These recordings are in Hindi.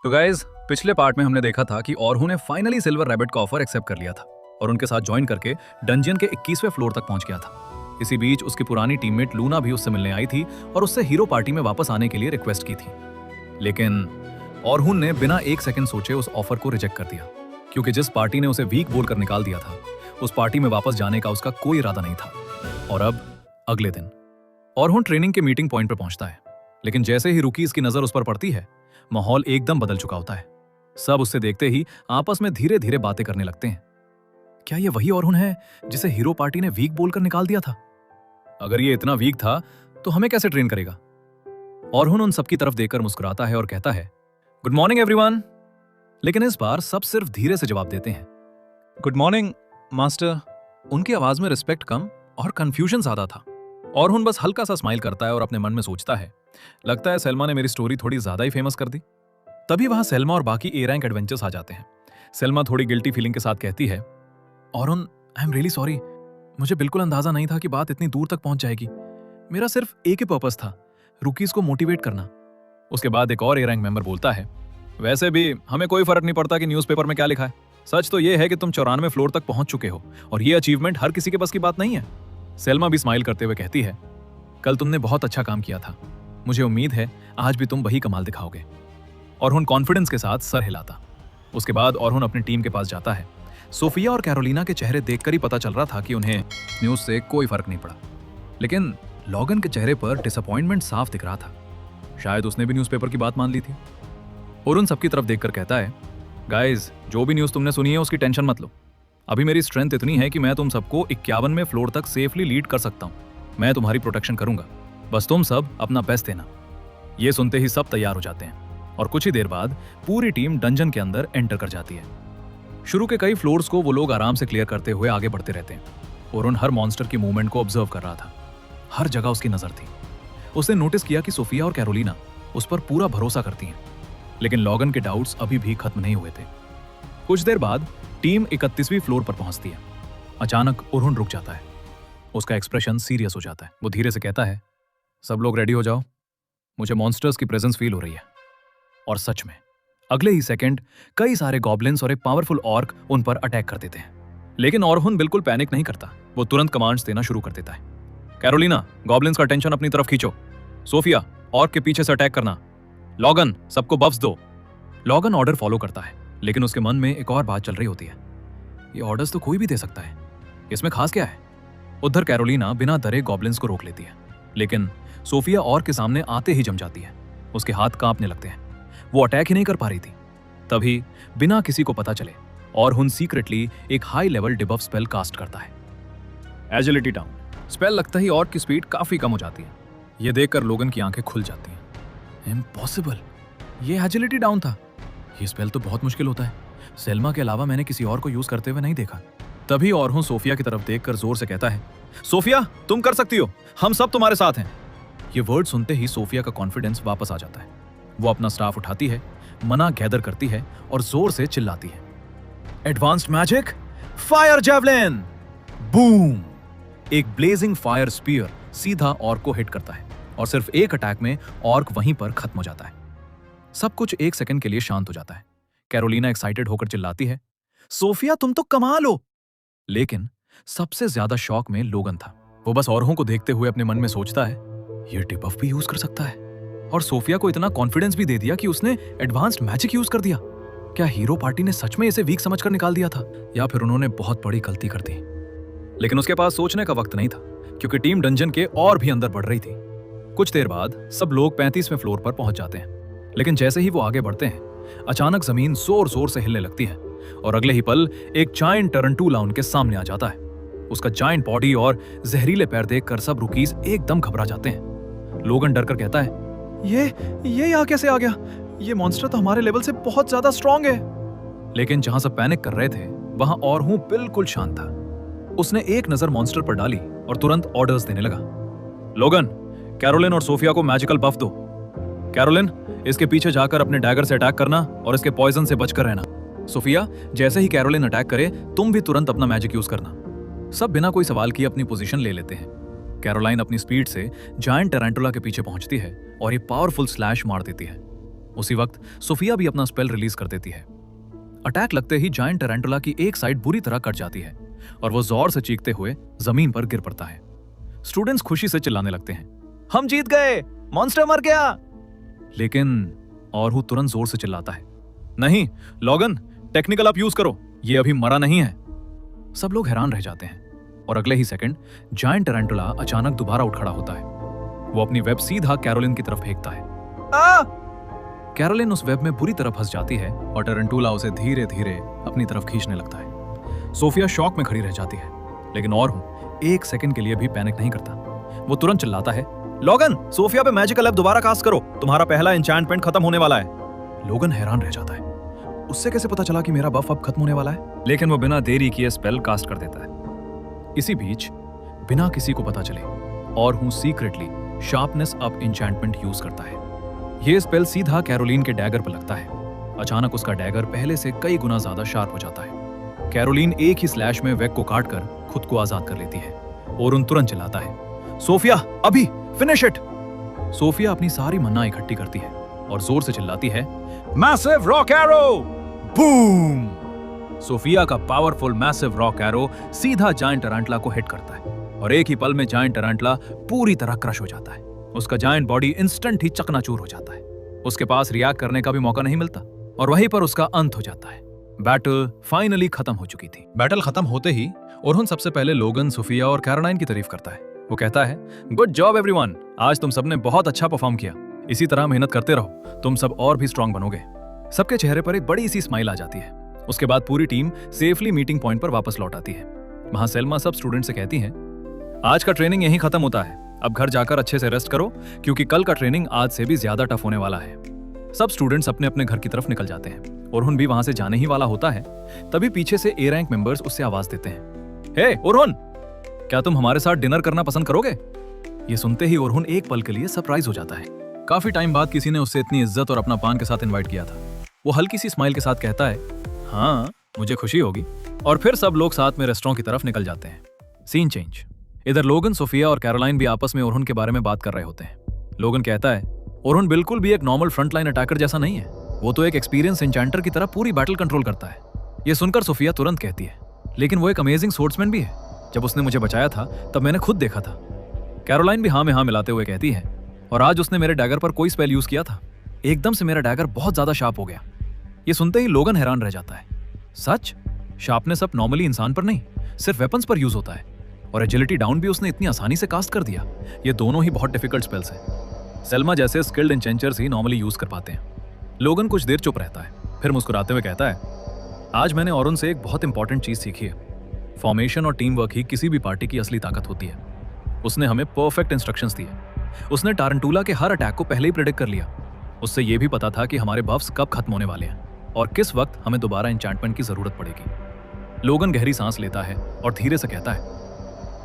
तो गाइज पिछले पार्ट में हमने देखा था कि ऑर्हू ने फाइनली सिल्वर रैबिट का ऑफर एक्सेप्ट कर लिया था और उनके साथ ज्वाइन करके डंजियन के 21वें फ्लोर तक पहुंच गया था। इसी बीच उसकी पुरानी टीममेट लूना भी उससे मिलने आई थी और उससे हीरो पार्टी में वापस आने के लिए रिक्वेस्ट की थी, लेकिन ऑर्हू ने बिना एक सेकंड सोचे उस ऑफर को रिजेक्ट कर दिया, क्योंकि जिस पार्टी ने उसे वीक बोलकर निकाल दिया था उस पार्टी में वापस जाने का उसका कोई इरादा नहीं था। और अब अगले दिन ऑर्हू ट्रेनिंग के मीटिंग पॉइंट पर पहुंचता है, लेकिन जैसे ही रुकीज की नजर उस पर पड़ती है माहौल एकदम बदल चुका होता है। सब उससे देखते ही आपस में धीरे धीरे बातें करने लगते हैं। क्या ये वही ऑर्हू है जिसे हीरो पार्टी ने वीक बोलकर निकाल दिया था? अगर ये इतना वीक था तो हमें कैसे ट्रेन करेगा? ऑर्हू उन सबकी तरफ देखकर मुस्कुराता है और कहता है, गुड मॉर्निंग एवरीवन। लेकिन इस बार सब सिर्फ धीरे से जवाब देते हैं, गुड मॉर्निंग मास्टर। उनकी आवाज में रिस्पेक्ट कम और कंफ्यूजन ज्यादा था। ऑर्हू बस हल्का सा स्माइल करता है और अपने मन में सोचता है, लगता है सेल्मा ने मेरी स्टोरी थोड़ी ज्यादा ही फेमस कर दी। तभी वहां सेल्मा और बाकी ए रैंक एडवेंचर्स आ जाते हैं। सेल्मा थोड़ी गिल्टी फीलिंग के साथ कहती है, ऑर्हू आई एम रियली सॉरी, मुझे बिल्कुल अंदाजा नहीं था कि बात इतनी दूर तक पहुंच जाएगी। मेरा सिर्फ एक ही पर्पस था, रुकीज को मोटिवेट करना। उसके बाद एक और ए रैंक मेंबर बोलता है, वैसे भी हमें कोई फर्क नहीं पड़ता कि न्यूज़पेपर में क्या लिखा है, सच तो यह है कि तुम 94 फ्लोर तक पहुंच चुके हो और ये अचीवमेंट हर किसी के बस की बात नहीं है। सेल्मा भी स्माइल करते हुए कहती है, कल तुमने बहुत अच्छा काम किया था, मुझे उम्मीद है आज भी तुम वही कमाल दिखाओगे। ऑर्हू कॉन्फिडेंस के साथ सर हिलाता। उसके बाद ऑर्हू अपनी टीम के पास जाता है। सोफिया और कैरोलिना के चेहरे देखकर ही पता चल रहा था कि उन्हें न्यूज से कोई फर्क नहीं पड़ा, लेकिन लॉगन के चेहरे पर डिसअपॉइंटमेंट साफ दिख रहा था। शायद उसने भी न्यूज़पेपर की बात मान ली थी। और उन सबकी तरफ देखकर कहता है, गाइज जो भी न्यूज़ तुमने सुनी है उसकी टेंशन मत लो। अभी मेरी स्ट्रेंथ इतनी है कि मैं तुम सबको 51वें फ्लोर तक सेफली लीड कर सकता हूँ। मैं तुम्हारी प्रोटेक्शन करूंगा, बस तुम सब अपना बेस्ट देना। ये सुनते ही सब तैयार हो जाते हैं और कुछ ही देर बाद पूरी टीम डंजन के अंदर एंटर कर जाती है। शुरू के कई फ्लोर्स को वो लोग आराम से क्लियर करते हुए आगे बढ़ते रहते हैं और उन हर मॉन्स्टर की मूवमेंट को ऑब्जर्व कर रहा था। हर जगह उसकी नजर थी। उसने नोटिस किया कि सोफिया और कैरोलिना उस पर पूरा भरोसा करती हैं, लेकिन लॉगन के डाउट्स अभी भी खत्म नहीं हुए थे। कुछ देर बाद टीम 31वीं फ्लोर पर पहुंचती है। अचानक ऑर्हू रुक जाता है। उसका एक्सप्रेशन सीरियस हो जाता है। वो धीरे से कहता है, सब लोग रेडी हो जाओ, मुझे मॉन्स्टर्स की प्रेजेंस फील हो रही है। और सच में अगले ही सेकंड कई सारे गॉब्लिन्स और एक पावरफुल ऑर्क उन पर अटैक कर देते हैं। लेकिन ऑर्हू बिल्कुल पैनिक नहीं करता। वो तुरंत कमांड्स देना शुरू कर देता है, कैरोलिना गॉब्लिन्स का अटेंशन अपनी तरफ खींचो, सोफिया ऑर्क के पीछे से अटैक करना, लॉगन सबको बफ्स दो। लॉगन ऑर्डर फॉलो करता है, लेकिन उसके मन में एक और बात चल रही होती है, ये ऑर्डर्स तो कोई भी दे सकता है, इसमें खास क्या है? उधर कैरोलिना बिना डरे गॉब्लिन्स को रोक लेती है, लेकिन सोफिया ऑर्क के सामने आते ही जम जाती है। उसके हाथ कांपने लगते हैं। वो अटैक ही नहीं कर पा रही थी। तभी बिना किसी को पता चले ऑर्हू सीक्रेटली एक high level debuff spell cast करता है, एजिलिटी डाउन। स्पेल लगता ही ऑर्क की स्पीड काफी कम हो जाती है। ये देखकर लोगन की आंखें खुल जाती हैं। इम्पॉसिबल, ये एजिलिटी डाउन था। ये स्पेल तो बहुत मुश्किल होता है। सेल्मा के अलावा मैंने किसी और को यूज करते हुए नहीं देखा। तभी ऑर्हू सोफिया की तरफ देखकर जोर से कहता है, सोफिया तुम कर सकती हो, हम सब तुम्हारे साथ हैं। ये वर्ड सुनते ही सोफिया का कॉन्फिडेंस वापस आ जाता है। वो अपना स्टाफ उठाती है, मना गैदर करती है और जोर से चिल्लाती है, advanced magic fire javelin. Boom! एक ब्लेजिंग फायर स्पीयर सीधा ऑर्क को हिट करता है और सिर्फ एक अटैक में ऑर्क वहीं पर खत्म हो जाता है। सब कुछ एक सेकंड के लिए शांत हो जाता है। कैरोलिना एक्साइटेड होकर चिल्लाती है, सोफिया तुम तो कमाल हो। लेकिन सबसे ज्यादा शॉक में लोगन था। वो बस ऑर्हू को देखते हुए अपने मन में सोचता है, ये डिबफ भी यूज कर सकता है। और सोफिया को इतना कॉन्फिडेंस भी दे दिया कि उसने एडवांस्ड मैजिक यूज कर दिया। क्या हीरो पार्टी ने सच में इसे वीक समझकर निकाल दिया था, या फिर उन्होंने बहुत बड़ी गलती कर दी? लेकिन उसके पास सोचने का वक्त नहीं था, क्योंकि टीम डंजन के और भी अंदर बढ़ रही थी। कुछ देर बाद सब लोग 35वें फ्लोर पर पहुंच जाते हैं, लेकिन जैसे ही वो आगे बढ़ते हैं अचानक जमीन जोर जोर से हिलने लगती है और अगले ही पल एक जायंट टरंटूला उनके सामने आ जाता है। उसका जायंट बॉडी और जहरीले पैर देखकर सब रुकीज एकदम घबरा जाते हैं। लोगन डरकर कहता है, ये यहाँ कैसे आ गया? ये मॉन्स्टर तो हमारे लेवल से बहुत ज्यादा स्ट्रॉन्ग है। लेकिन जहां सब पैनिक कर रहे थे वहां ऑर्हू बिल्कुल शांत था। उसने एक नजर मॉन्स्टर पर डाली और तुरंत ऑर्डर्स देने लगा, लोगन कैरोलिन और सोफिया को मैजिकल बफ दो। कैरोलिन इसके पीछे जाकर अपने डैगर से अटैक करना और इसके पॉइजन से बचकर रहना। सोफिया जैसे ही कैरोलिन अटैक करे तुम भी तुरंत अपना मैजिक यूज करना। सब बिना कोई सवाल किए अपनी पोजीशन ले लेते हैं। कैरोलाइन अपनी स्पीड से जायंट टैरेंटुला के पीछे पहुंचती है और ये पावरफुल स्लैश मार देती है। उसी वक्त सोफिया भी अपना स्पेल रिलीज कर देती है। अटैक लगते ही जायंट टैरेंटुला की एक साइड बुरी तरह कट जाती है और वो जोर से चीखते हुए जमीन पर गिर पड़ता है। स्टूडेंट्स खुशी से चिल्लाने लगते हैं, हम जीत गए, मॉन्स्टर मर गया। लेकिन ऑरहू तुरंत जोर से चिल्लाता है, नहीं लॉगन, टेक्निकल अप यूज करो, ये अभी मरा नहीं है। सब लोग हैरान रह जाते हैं और अगले ही सेकंड जायंट टैरेंटुला अचानक दोबारा उठ खड़ा होता है। वो अपनी वेब सीधा कैरोलिन की तरफ फेंकता है। कैरोलिन उस वेब में बुरी तरह फंस जाती है और टैरेंटुला उसे धीरे धीरे अपनी तरफ खींचने लगता है। सोफिया शॉक में खड़ी रह जाती है, लेकिन ऑरहू एक सेकंड के लिए भी पैनिक नहीं करता। वो तुरंत चिल्लाता है, लॉगन, सोफिया पे मैजिकल ऐप दोबारा कास्ट करो, तुम्हारा पहला एन्चेंटमेंट खत्म होने वाला है। लोगन हैरान रह जाता है, उससे कैसे पता चला कि मेरा बफ अब खत्म होने वाला है? लेकिन वो बिना देरी किए स्पेल कास्ट कर देता है। इसी बीच बिना किसी को पता चले ऑरहू secretly sharpness up enchantment use करता है। यह स्पेल सीधा कैरोलिन के डैगर पर लगता है। अचानक उसका डैगर पहले से कई गुना ज्यादा शार्प हो जाता है। कैरोलिन एक ही स्लैश में वेग को काटकर खुद को आजाद कर लेती है। ओरुन तुरंत चिल्लाता है, सोफिया अभी फिनिश इट। सोफिया अपनी सारी मन्ना इकट्ठी करती है और जोर से चिल्लाती है, massive rock arrow. Boom! Sophia का पावरफुल मैसिव रॉक एरो सीधा जायंट टैरेंटुला को हिट करता है और एक ही पल में जायंट टैरेंटुला पूरी तरह क्रश हो जाता है। उसका जायंट बॉडी इंस्टेंट ही चकनाचूर हो जाता है। उसके पास रिएक्ट करने का भी मौका नहीं मिलता और वहीं पर उसका अंत हो जाता है। बैटल फाइनली खत्म हो चुकी थी। बैटल खत्म होते ही ओरुन सबसे पहले लोगन, सोफिया और कैरोलाइन की तारीफ करता है। वो कहता है, गुड जॉब एवरीवन, आज तुम सबने बहुत अच्छा परफॉर्म किया। इसी तरह मेहनत करते रहो, तुम सब और भी स्ट्रांग बनोगे। सबके चेहरे पर एक बड़ी सी स्माइल आ जाती है। उसके बाद पूरी टीम सेफली मीटिंग पॉइंट पर वापस लौट आती है। वहां सेल्मा सब स्टूडेंट से कहती है, आज का ट्रेनिंग यहीं खत्म होता है, अब घर जाकर अच्छे से रेस्ट करो क्योंकि कल का ट्रेनिंग आज से भी ज्यादा टफ होने वाला है। सब स्टूडेंट्स अपने अपने घर की तरफ निकल जाते हैं। ओरुन भी वहां से जाने ही वाला होता है, तभी पीछे से ए रैंक मेंबर्स उससे आवाज देते हैं, हे ओरुन, क्या तुम हमारे साथ डिनर करना पसंद करोगे? ये सुनते ही ओरुन एक पल के लिए सरप्राइज हो जाता है। काफी टाइम बाद किसी ने उससे इतनी इज्जत और अपना पान के साथ इन्वाइट किया था। वो हल्की सी स्माइल के साथ कहता है, हाँ मुझे खुशी होगी। और फिर सब लोग साथ में रेस्टोरेंट की तरफ निकल जाते हैं। Scene change. इधर लोगन, सोफिया और कैरोलाइन भी आपस में ओरुन के बारे में बात कर रहे होते हैं। लोगन कहता है, ओरुन बिल्कुल भी एक नॉर्मल फ्रंटलाइन अटैकर जैसा नहीं है, वो तो एक एक्सपीरियंस एन्चेंटर की तरह पूरी बैटल कंट्रोल करता है। ये सुनकर सोफिया तुरंत कहती है, लेकिन वो एक अमेजिंग स्वॉर्ड्समैन भी है, जब उसने मुझे बचाया था तब मैंने खुद देखा था। कैरोलाइन भी हाँ में हाँ मिलाते हुए कहती है, और आज उसने मेरे डैगर पर कोई स्पेल यूज किया था, एकदम से मेरा डैगर बहुत ज्यादा शार्प हो गया। ये सुनते ही लोगन हैरान रह जाता है, सच? शार्पनेस अप नॉर्मली इंसान पर नहीं, सिर्फ वेपन्स पर यूज होता है, और एजिलिटी डाउन भी उसने इतनी आसानी से कास्ट कर दिया। ये दोनों ही बहुत डिफिकल्ट स्पेल्स हैं। सेल्मा जैसे स्किल्ड एन्चेंचर्स ही नॉर्मली यूज कर पाते हैं। लोगन कुछ देर चुप रहता है, फिर मुस्कुराते हुए कहता है, आज मैंने ओरुन से एक बहुत इंपॉर्टेंट चीज सीखी है। फॉर्मेशन और टीम वर्क ही किसी भी पार्टी की असली ताकत होती है। उसने हमें परफेक्ट इंस्ट्रक्शंस दिए। उसने टारंटुला के हर अटैक को पहले ही प्रेडिक्ट कर लिया। उससे यह भी पता था कि हमारे बफ्स कब खत्म होने वाले हैं और किस वक्त हमें दोबारा एन्चेंटमेंट की जरूरत पड़ेगी। लोगन गहरी सांस लेता है और धीरे से कहता है,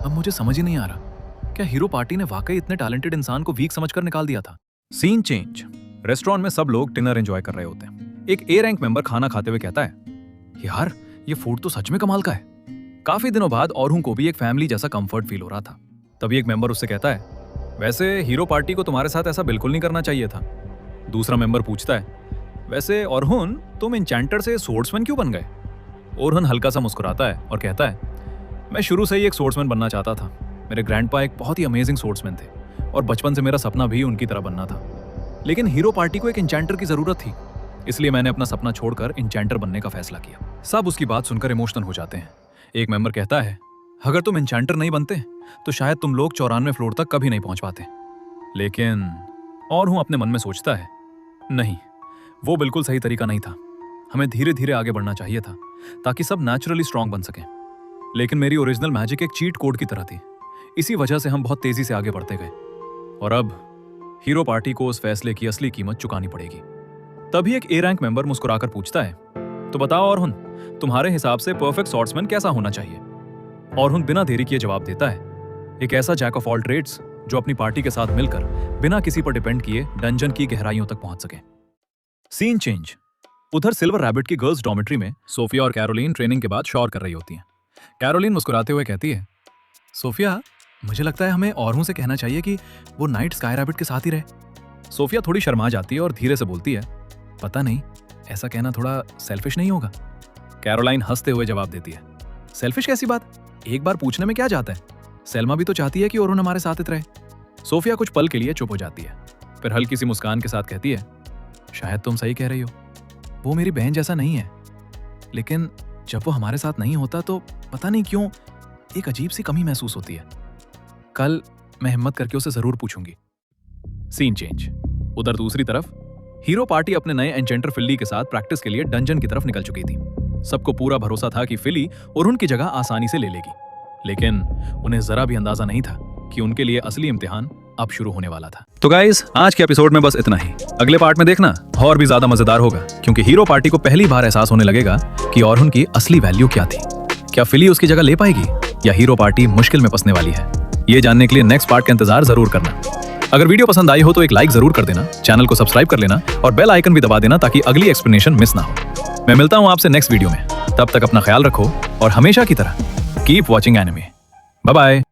अब मुझे समझ ही नहीं आ रहा, क्या हीरो पार्टी ने वाकई इतने टैलेंटेड इंसान को वीक समझकर निकाल दिया था? Scene change. रेस्टोरेंट में सब लोग डिनर एंजॉय कर रहे होते हैं। एक ए रैंक मेंबर खाना खाते हुए कहता है, यार ये फूड तो सच में कमाल का है। काफी दिनों बाद औरों को भी एक फैमिली जैसा कंफर्ट फील हो रहा था। तभी एक मेंबर उससे कहता है, वैसे हीरो पार्टी को तुम्हारे साथ ऐसा बिल्कुल नहीं करना चाहिए था। दूसरा मेंबर पूछता है, वैसे ओरुन तुम एन्चेंटर से सोर्ड्समैन क्यों बन गए? ओरुन हल्का सा मुस्कुराता है और कहता है, मैं शुरू से ही एक सोर्ड्समैन बनना चाहता था। मेरे ग्रैंडपा एक बहुत ही अमेजिंग सोर्ड्समैन थे और बचपन से मेरा सपना भी उनकी तरह बनना था। लेकिन हीरो पार्टी को एक एन्चेंटर की जरूरत थी, इसलिए मैंने अपना सपना छोड़कर एन्चेंटर बनने का फैसला किया। सब उसकी बात सुनकर इमोशनल हो जाते हैं। एक मेंबर कहता है, अगर तुम एन्चेंटर नहीं बनते तो शायद तुम लोग 94 फ्लोर तक कभी नहीं पहुंच पाते। लेकिन और हूं अपने मन में सोचता है, नहीं, वो बिल्कुल सही तरीका नहीं था। हमें धीरे धीरे आगे बढ़ना चाहिए था ताकि सब नेचुरली स्ट्रांग बन सकें। लेकिन मेरी ओरिजिनल मैजिक एक चीट कोड की तरह थी, इसी वजह से हम बहुत तेजी से आगे बढ़ते गए और अब हीरो पार्टी को उस फैसले की असली कीमत चुकानी पड़ेगी। तभी एक ए रैंक मेंबर मुस्कुराकर पूछता है, तो बताओ ओरुन, तुम्हारे हिसाब से परफेक्ट स्वॉर्ड्समैन कैसा होना चाहिए? ओरुन बिना देरी किए जवाब देता है, एक ऐसा जैक ऑफ ऑल ट्रेड्स जो अपनी पार्टी के साथ मिलकर बिना किसी पर डिपेंड किए डंजन की गहराइयों तक पहुंच सके। Scene change. उधर सिल्वर रैबिट की गर्ल्स डॉर्मेट्री में सोफिया और कैरोलिन ट्रेनिंग के बाद शॉर कर रही होती हैं। कैरोलिन मुस्कुराते हुए कहती है, सोफिया, मुझे लगता है हमें औरों से कहना चाहिए कि वो नाइट स्काई रैबिट के साथ ही रहे। सोफिया थोड़ी शर्मा जाती है और धीरे से बोलती है, पता नहीं, ऐसा कहना थोड़ा सेल्फिश नहीं होगा? कैरोलाइन हंसते हुए जवाब देती है, सेल्फिश कैसी बात? एक बार पूछने में क्या जाता है? सेल्मा भी तो चाहती है कि ओरुन हमारे साथ रहे। सोफिया कुछ पल के लिए चुप हो जाती है, फिर हल्की सी मुस्कान के साथ कहती है, शायद तुम सही कह रही हो, वो मेरी बहन जैसा नहीं है, लेकिन जब वो हमारे साथ नहीं होता तो पता नहीं क्यों एक अजीब सी कमी महसूस होती है। कल मैं हिम्मत करके उसे जरूर पूछूंगी। Scene change. उधर दूसरी तरफ हीरो पार्टी अपने नए एन्चेंटर फिली के साथ प्रैक्टिस के लिए डंजन की तरफ निकल चुकी थी। सबको पूरा भरोसा था कि फिली ओरुन की जगह आसानी से ले लेगी, लेकिन उन्हें जरा भी अंदाजा नहीं था कि उनके लिए असली इम्तिहान अब शुरू होने वाला था। तो गाइस, आज के एपिसोड में बस इतना ही। अगले पार्ट में देखना और भी ज्यादा मजेदार होगा, क्योंकि हीरो पार्टी को पहली बार एहसास होने लगेगा कि ओरुन की असली वैल्यू क्या थी। क्या फिली उसकी जगह ले पाएगी या हीरो पार्टी मुश्किल में फंसने वाली है? ये जानने के लिए नेक्स्ट पार्ट का इंतजार जरूर करना। अगर वीडियो पसंद आई हो तो एक लाइक जरूर कर देना, चैनल को सब्सक्राइब कर लेना और बेल आइकन भी दबा देना ताकि अगली एक्सप्लेनेशन मिस ना हो। मैं मिलता हूं आपसे नेक्स्ट वीडियो में, तब तक अपना ख्याल रखो और हमेशा की तरह keep watching anime. Bye bye.